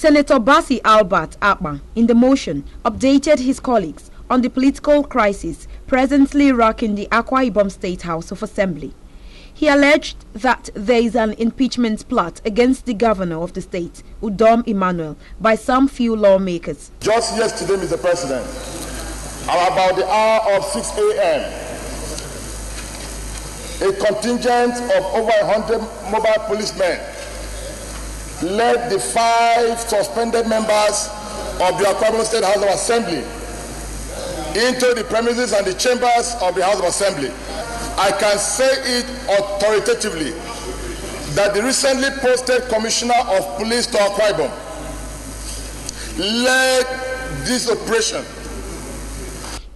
Senator Basi Albert Akpan, in the motion, updated his colleagues on the political crisis presently rocking the Akwa Ibom State House of Assembly. He alleged that there is an impeachment plot against the governor of the state, Udom Emmanuel, by some few lawmakers. Just yesterday, Mr. President, about the hour of 6 a.m., a contingent of over 100 mobile policemen led the 5 suspended members of the Akwa Ibom State House of Assembly into the premises and the chambers of the House of Assembly. I can say it authoritatively that the recently posted Commissioner of Police to Akwa Ibom led this operation.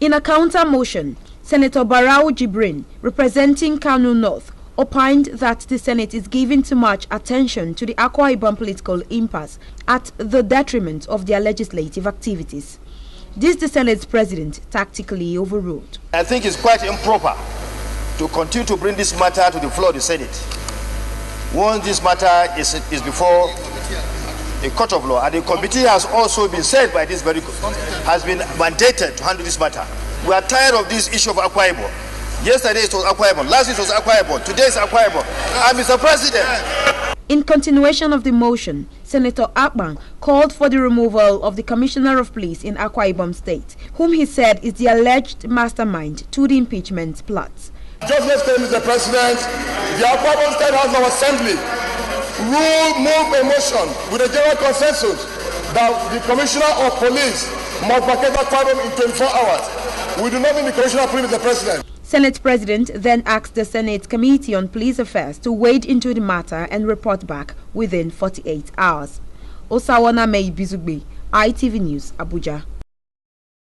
In a counter motion, Senator Barau Jibrin, representing Kano North, opined that the Senate is giving too much attention to the Akwa Ibom political impasse at the detriment of their legislative activities. This the Senate's president tactically overruled. I think it's quite improper to continue to bring this matter to the floor of the Senate once this matter is before a court of law, and the committee has also been said by this very has been mandated to handle this matter. We are tired of this issue of Akwa Ibom. Yesterday it was Akwa Ibom, last week it was Akwa Ibom, today is Akwa Ibom. And Mr. President, in continuation of the motion, Senator Akpan called for the removal of the Commissioner of Police in Akwa Ibom State, whom he said is the alleged mastermind to the impeachment plots. Just yesterday, Mr. President, the Akwa Ibom State House of Assembly moved a motion with a general consensus that the Commissioner of Police must vacate Akwa Ibom in 24 hours. We do not need the Commissioner of Police, Mr. President. Senate President then asked the Senate Committee on Police Affairs to wade into the matter and report back within 48 hours. Osawana Mei Bizugbe, ITV News, Abuja.